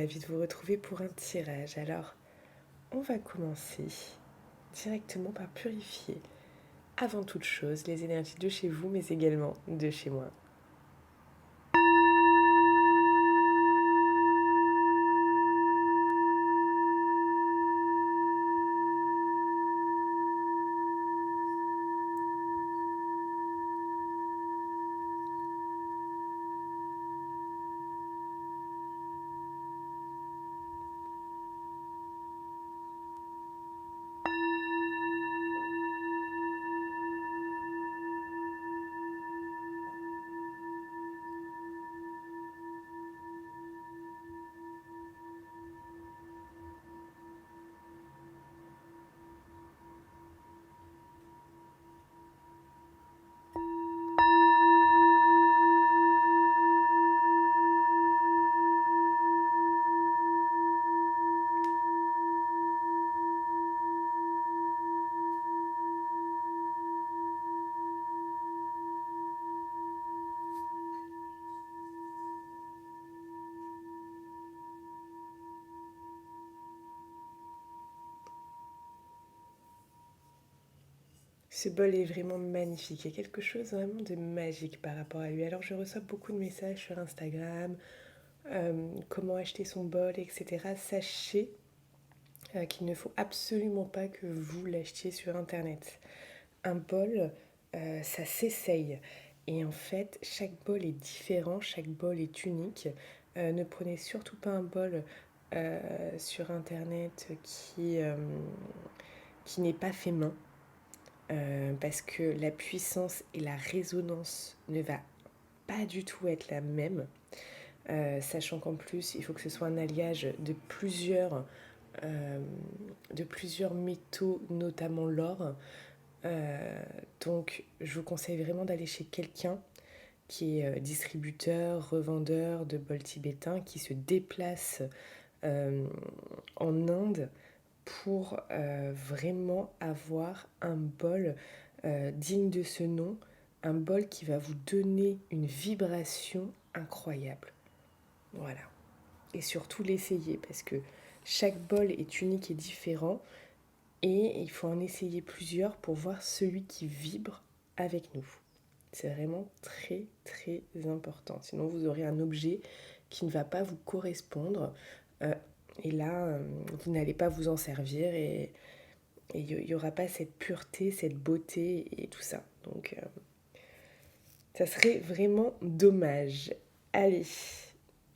ravie de vous retrouver pour un tirage. Alors, on va commencer directement par purifier, avant toute chose, les énergies de chez vous, mais également de chez moi. Ce bol est vraiment magnifique, il y a quelque chose vraiment de magique par rapport à lui. Alors je reçois beaucoup de messages sur Instagram, comment acheter son bol, etc. Sachez qu'il ne faut absolument pas que vous l'achetiez sur Internet. Un bol, ça s'essaye. Et en fait, chaque bol est différent, chaque bol est unique. Ne prenez surtout pas un bol sur Internet qui n'est pas fait main. Parce que la puissance et la résonance ne va pas du tout être la même. Sachant qu'en plus, il faut que ce soit un alliage euh, de plusieurs métaux, notamment l'or. Donc, je vous conseille vraiment d'aller chez quelqu'un qui est distributeur, revendeur de bols tibétains, qui se déplace euh, en Inde pour vraiment avoir un bol digne de ce nom, un bol qui va vous donner une vibration incroyable. Voilà. Et surtout l'essayer parce que chaque bol est unique et différent et il faut en essayer plusieurs pour voir celui qui vibre avec nous. C'est vraiment très très important. Sinon vous aurez un objet qui ne va pas vous correspondre euh, et là vous n'allez pas vous en servir et il n'y aura pas cette pureté, cette beauté et tout ça. Donc ça serait vraiment dommage. Allez,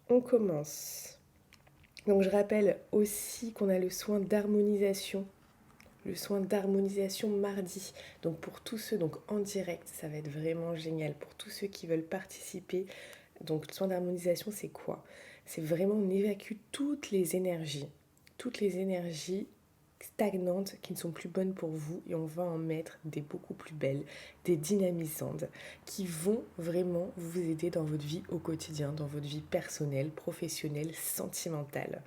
on commence. Donc je rappelle aussi qu'on a le soin d'harmonisation. Le soin d'harmonisation mardi. Donc pour tous ceux donc en direct, ça va être vraiment génial. Pour tous ceux qui veulent participer, donc le soin d'harmonisation, c'est quoi? C'est vraiment on évacue toutes les énergies stagnantes qui ne sont plus bonnes pour vous et on va en mettre des beaucoup plus belles, des dynamisantes qui vont vraiment vous aider dans votre vie au quotidien, dans votre vie personnelle, professionnelle, sentimentale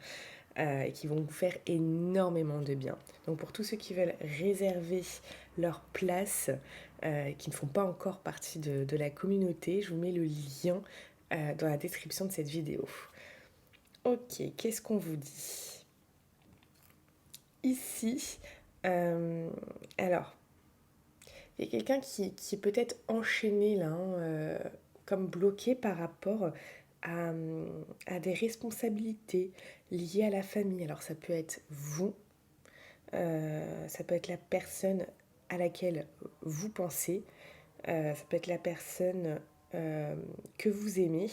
et qui vont vous faire énormément de bien. Donc pour tous ceux qui veulent réserver leur place, qui ne font pas encore partie de la communauté, je vous mets le lien dans la description de cette vidéo. Ok, qu'est-ce qu'on vous dit ici? euh, alors, il y a quelqu'un qui est peut-être enchaîné là, comme bloqué par rapport à, à des responsabilités liées à la famille. Alors ça peut être vous, ça peut être la personne à laquelle vous pensez, ça peut être la personne que vous aimez.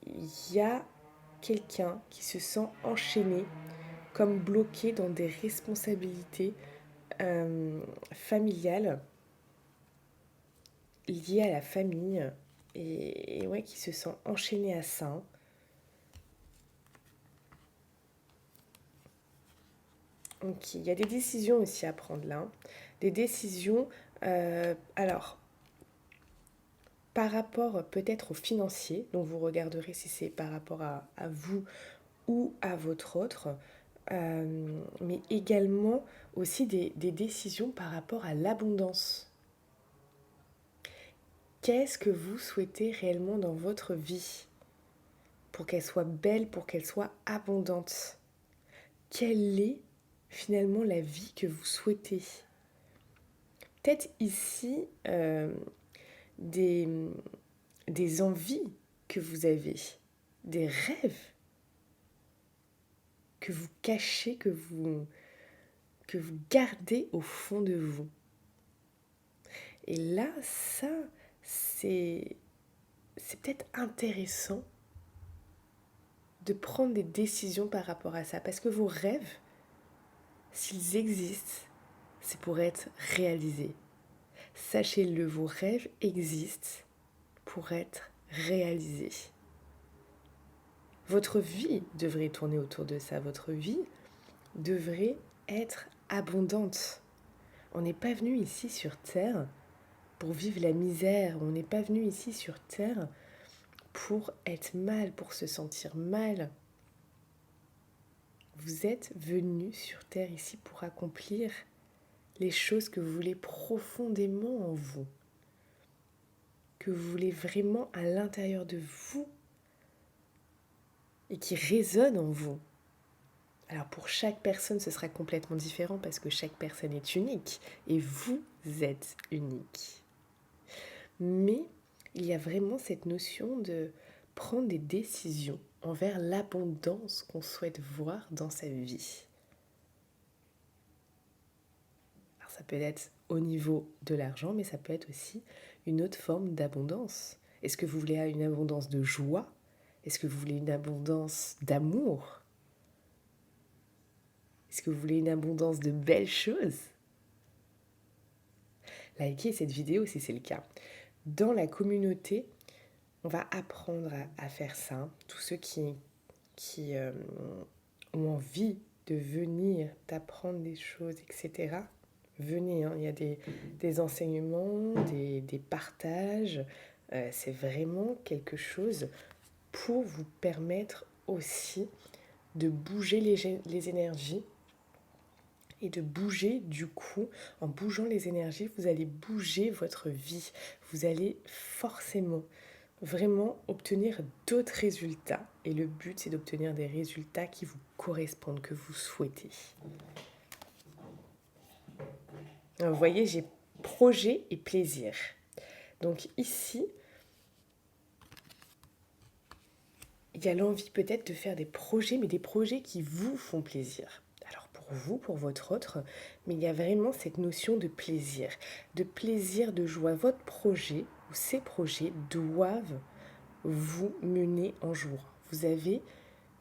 Il y a quelqu'un qui se sent enchaîné, comme bloqué dans des responsabilités familiales liées à la famille et ouais, qui se sent enchaîné à ça. Donc il y a des décisions aussi à prendre là. Des décisions, alors, par rapport peut-être au financier, donc vous regarderez si c'est par rapport à vous ou à votre autre, mais également aussi des décisions par rapport à l'abondance. Qu'est-ce que vous souhaitez réellement dans votre vie? pour qu'elle soit belle, pour qu'elle soit abondante. Quelle est finalement la vie que vous souhaitez? Peut-être ici des, des envies que vous avez, des rêves que vous cachez, que vous gardez au fond de vous. Et là, ça, c'est peut-être intéressant de prendre des décisions par rapport à ça. Parce que vos rêves, s'ils existent, c'est pour être réalisés. Sachez-le, vos rêves existent pour être réalisés. Votre vie devrait tourner autour de ça. Votre vie devrait être abondante. On n'est pas venu ici sur Terre pour vivre la misère. On n'est pas venu ici sur Terre pour être mal, pour se sentir mal. Vous êtes venu sur Terre ici pour accomplir les choses que vous voulez profondément en vous, que vous voulez vraiment à l'intérieur de vous et qui résonnent en vous. Alors pour chaque personne, ce sera complètement différent parce que chaque personne est unique et vous êtes unique. Mais il y a vraiment cette notion de prendre des décisions envers l'abondance qu'on souhaite voir dans sa vie. Alors ça peut être au niveau de l'argent, mais ça peut être aussi une autre forme d'abondance. Est-ce que vous voulez une abondance de joie? Est-ce que vous voulez une abondance d'amour? Est-ce que vous voulez une abondance de belles choses? Likez cette vidéo si c'est le cas. Dans la communauté, on va apprendre à faire ça. Tous ceux qui ont envie de venir, d'apprendre des choses, etc. Venez, il y a des enseignements, des partages. C'est vraiment quelque chose pour vous permettre aussi de bouger les énergies et de bouger du coup, en bougeant les énergies, vous allez bouger votre vie. Vous allez forcément vraiment obtenir d'autres résultats. Et le but, c'est d'obtenir des résultats qui vous correspondent, que vous souhaitez. Alors, vous voyez, j'ai projet et plaisir. Donc ici, il y a l'envie peut-être de faire des projets, mais des projets qui vous font plaisir. Alors pour vous, pour votre autre, mais il y a vraiment cette notion de plaisir, de joie. Votre projet ou ces projets doivent vous mener en joie. Vous avez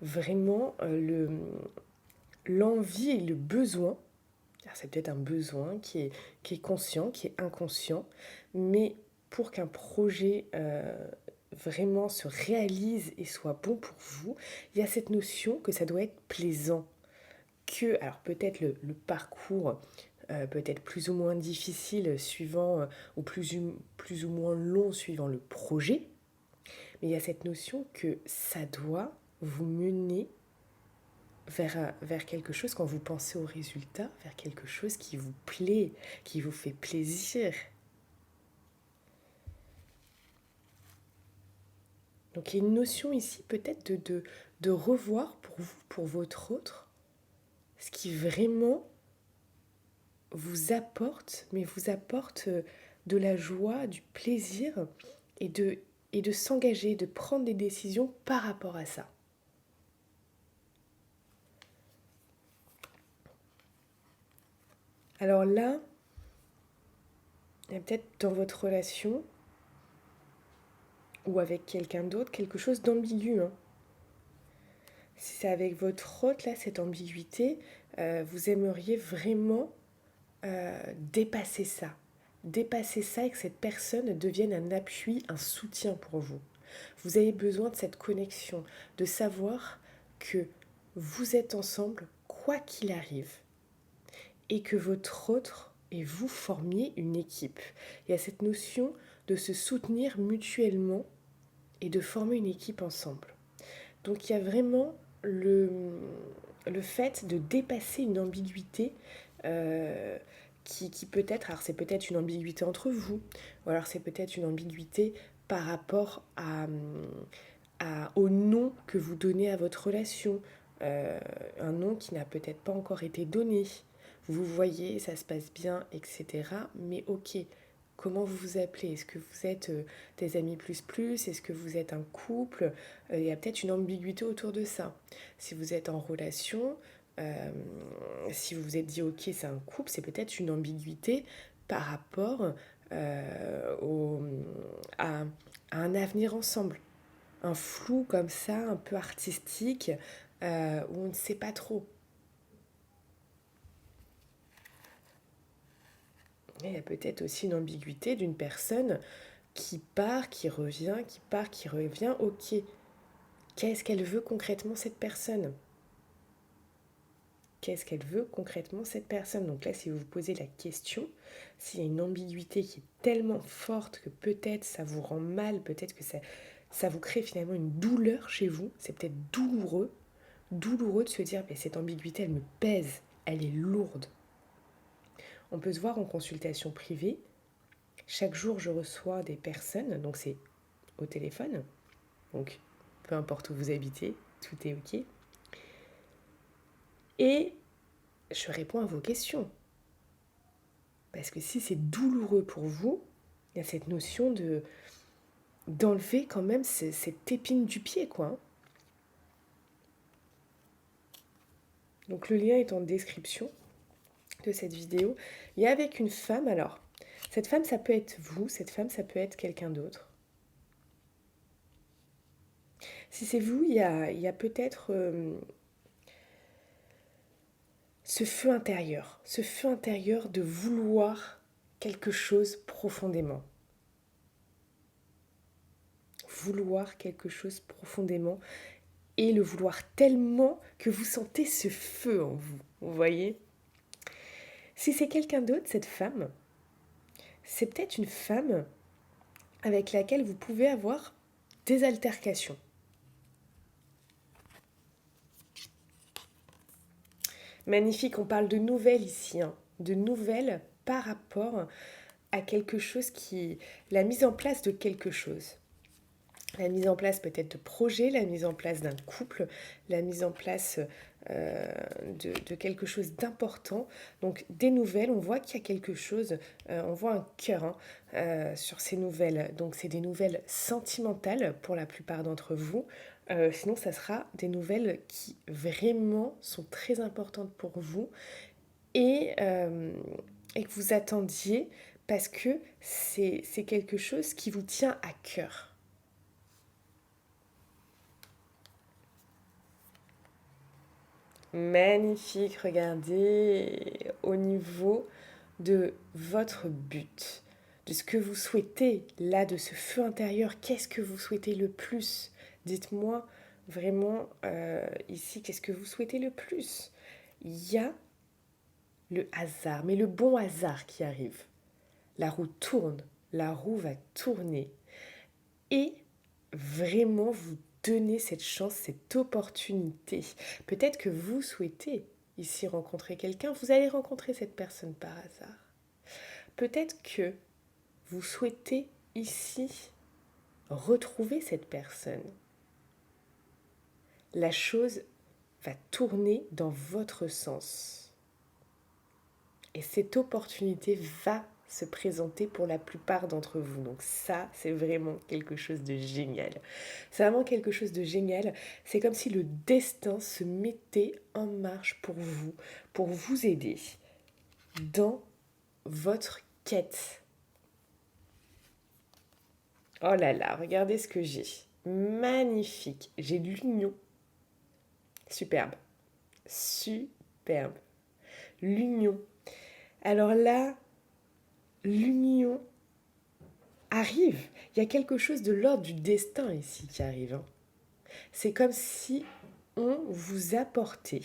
vraiment l'envie et le besoin. Alors c'est peut-être un besoin qui est conscient, qui est inconscient, mais pour qu'un projet vraiment se réalise et soit bon pour vous, il y a cette notion que ça doit être plaisant. Alors peut-être le parcours peut être plus ou moins difficile suivant, ou plus ou moins long suivant le projet, mais il y a cette notion que ça doit vous mener vers quelque chose, quand vous pensez au résultat, vers quelque chose qui vous plaît, qui vous fait plaisir. Donc il y a une notion ici peut-être de revoir pour vous, pour votre autre, ce qui vraiment vous apporte, mais vous apporte de la joie, du plaisir et de s'engager, de prendre des décisions par rapport à ça. Alors là, il y a peut-être dans votre relation ou avec quelqu'un d'autre quelque chose d'ambigu. Si c'est avec votre autre, là, cette ambiguïté, vous aimeriez vraiment dépasser ça. Dépasser ça et que cette personne devienne un appui, un soutien pour vous. Vous avez besoin de cette connexion, de savoir que vous êtes ensemble quoi qu'il arrive et que votre autre et vous formiez une équipe. Il y a cette notion de se soutenir mutuellement et de former une équipe ensemble. Donc il y a vraiment le fait de dépasser une ambiguïté qui peut être, alors c'est peut-être une ambiguïté entre vous, ou alors c'est peut-être une ambiguïté par rapport au nom que vous donnez à votre relation, un nom qui n'a peut-être pas encore été donné. Vous voyez, ça se passe bien, etc. Mais ok, comment vous vous appelez? Est-ce que vous êtes des amis plus plus? Est-ce que vous êtes un couple? Il y a peut-être une ambiguïté autour de ça. Si vous êtes en relation, euh, si vous vous êtes dit ok, c'est un couple, c'est peut-être une ambiguïté par rapport euh, au, à, à un avenir ensemble. Un flou comme ça, un peu artistique, où on ne sait pas trop. Et il y a peut-être aussi une ambiguïté d'une personne qui part, qui revient, qui part, qui revient. Ok, qu'est-ce qu'elle veut concrètement cette personne? Qu'est-ce qu'elle veut concrètement cette personne? Donc là, si vous vous posez la question, s'il y a une ambiguïté qui est tellement forte que peut-être ça vous rend mal, peut-être que ça vous crée finalement une douleur chez vous, c'est peut-être douloureux de se dire, mais cette ambiguïté, elle me pèse, elle est lourde. On peut se voir en consultation privée. Chaque jour, je reçois des personnes, donc c'est au téléphone, donc peu importe où vous habitez, tout est ok. Et je réponds à vos questions. Parce que si c'est douloureux pour vous, il y a cette notion d'enlever quand même cette épine du pied, quoi. Donc le lien est en description de cette vidéo. Et avec une femme, alors, cette femme, ça peut être vous, cette femme, ça peut être quelqu'un d'autre. Si c'est vous, il y a peut-être ce feu intérieur de vouloir quelque chose profondément. Vouloir quelque chose profondément et le vouloir tellement que vous sentez ce feu en vous, vous voyez? Si c'est quelqu'un d'autre, cette femme, c'est peut-être une femme avec laquelle vous pouvez avoir des altercations. Magnifique, on parle de nouvelles ici, hein, de nouvelles par rapport à quelque chose la mise en place de quelque chose. La mise en place peut-être de projets, la mise en place d'un couple, la mise en place de quelque chose d'important. Donc des nouvelles, on voit qu'il y a quelque chose, on voit un cœur sur ces nouvelles. Donc c'est des nouvelles sentimentales pour la plupart d'entre vous. Sinon, ça sera des nouvelles qui vraiment sont très importantes pour vous et que vous attendiez parce que c'est quelque chose qui vous tient à cœur. Magnifique, regardez au niveau de votre but, de ce que vous souhaitez, là, de ce feu intérieur, qu'est-ce que vous souhaitez le plus? Dites-moi vraiment ici, qu'est-ce que vous souhaitez le plus? Il y a le hasard, mais le bon hasard qui arrive. La roue tourne, la roue va tourner et vraiment vous donner cette chance, cette opportunité. Peut-être que vous souhaitez ici rencontrer quelqu'un, vous allez rencontrer cette personne par hasard. Peut-être que vous souhaitez ici retrouver cette personne. La chose va tourner dans votre sens. Et cette opportunité va se présenter pour la plupart d'entre vous. Donc ça, c'est vraiment quelque chose de génial. C'est vraiment quelque chose de génial. C'est comme si le destin se mettait en marche pour vous aider dans votre quête. Oh là là, regardez ce que j'ai. Magnifique. J'ai l'union. Superbe. Superbe. L'union. Alors là, l'union arrive. Il y a quelque chose de l'ordre du destin ici qui arrive. Hein. C'est comme si on vous apportait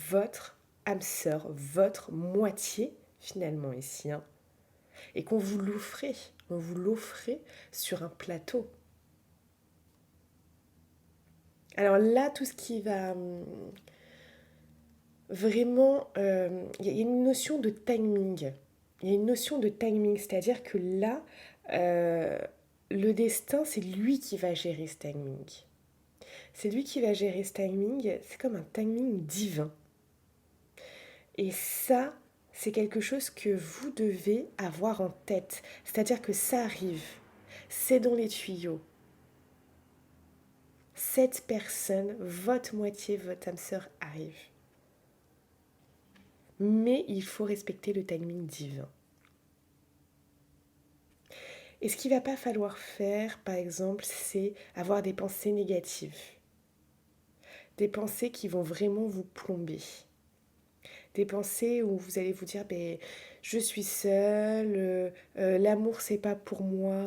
votre âme sœur, votre moitié finalement ici. Hein, et qu'on vous l'offrait. On vous l'offrait sur un plateau. Alors là, tout ce qui va vraiment... Il y a une notion de timing. Il y a une notion de timing, c'est-à-dire que là, le destin, c'est lui qui va gérer ce timing. C'est lui qui va gérer ce timing, c'est comme un timing divin. Et ça, c'est quelque chose que vous devez avoir en tête. C'est-à-dire que ça arrive, c'est dans les tuyaux. Cette personne, votre moitié, votre âme sœur arrive. Mais il faut respecter le timing divin. Et ce qu'il ne va pas falloir faire, par exemple, c'est avoir des pensées négatives. Des pensées qui vont vraiment vous plomber. Des pensées où vous allez vous dire je suis seule, l'amour c'est pas pour moi,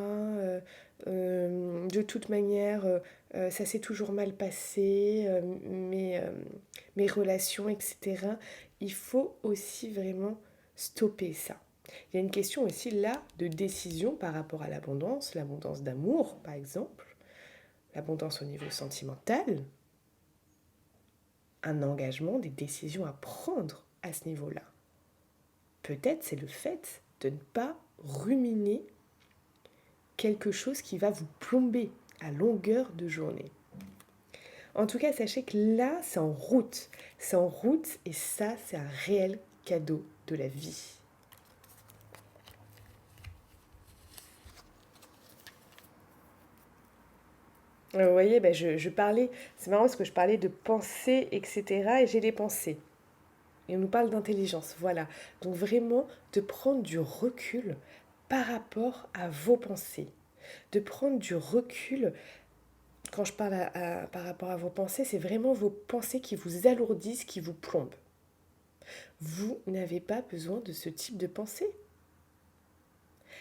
de toute manière ça s'est toujours mal passé, mes relations, etc. Il faut aussi vraiment stopper ça. Il y a une question aussi là de décision par rapport à l'abondance d'amour par exemple, l'abondance au niveau sentimental, un engagement, des décisions à prendre à ce niveau-là. Peut-être c'est le fait de ne pas ruminer quelque chose qui va vous plomber à longueur de journée. En tout cas, sachez que là, c'est en route. C'est en route et ça, c'est un réel cadeau de la vie. Vous voyez, je parlais, c'est marrant parce que je parlais de pensée, etc. Et j'ai des pensées. Et on nous parle d'intelligence, voilà. Donc vraiment, de prendre du recul par rapport à vos pensées. De prendre du recul, quand je parle par rapport à vos pensées, c'est vraiment vos pensées qui vous alourdissent, qui vous plombent. Vous n'avez pas besoin de ce type de pensée.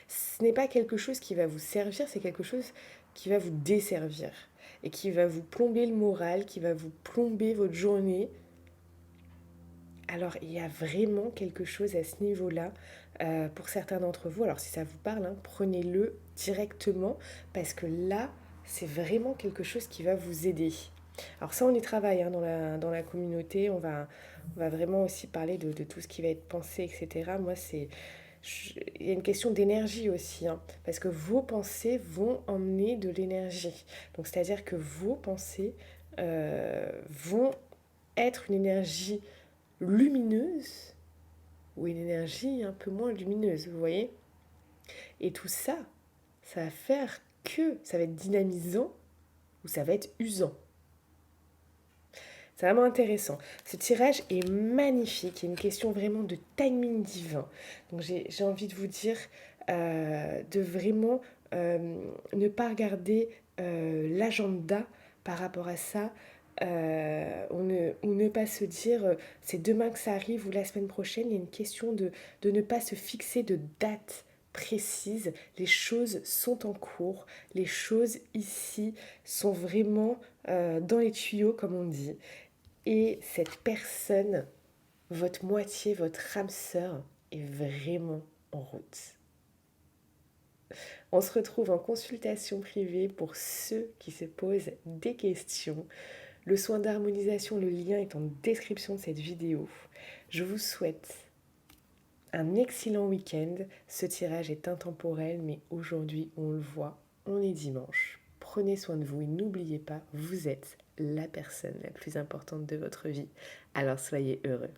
Ce n'est pas quelque chose qui va vous servir, c'est quelque chose qui va vous desservir. Et qui va vous plomber le moral, qui va vous plomber votre journée. Alors, il y a vraiment quelque chose à ce niveau-là pour certains d'entre vous. Alors, si ça vous parle, prenez-le directement parce que là, c'est vraiment quelque chose qui va vous aider. Alors ça, on y travaille dans la communauté. On va vraiment aussi parler de tout ce qui va être pensé, etc. Moi, il y a une question d'énergie aussi, parce que vos pensées vont emmener de l'énergie. Donc, c'est-à-dire que vos pensées vont être une énergie lumineuse ou une énergie un peu moins lumineuse, vous voyez. Et tout ça, ça va faire que ça va être dynamisant ou ça va être usant. C'est vraiment intéressant. Ce tirage est magnifique. Il y a une question vraiment de timing divin. Donc j'ai envie de vous dire de vraiment ne pas regarder l'agenda par rapport à ça. Ou ne pas se dire c'est demain que ça arrive ou la semaine prochaine. Il y a une question de ne pas se fixer de date précise. Les choses sont en cours. Les choses ici sont vraiment dans les tuyaux, comme on dit. Et cette personne, votre moitié, votre âme sœur, est vraiment en route. On se retrouve en consultation privée pour ceux qui se posent des questions. Le soin d'harmonisation, le lien est en description de cette vidéo. Je vous souhaite un excellent week-end. Ce tirage est intemporel, mais aujourd'hui, on le voit, on est dimanche. Prenez soin de vous et n'oubliez pas, vous êtes la personne la plus importante de votre vie. Alors soyez heureux.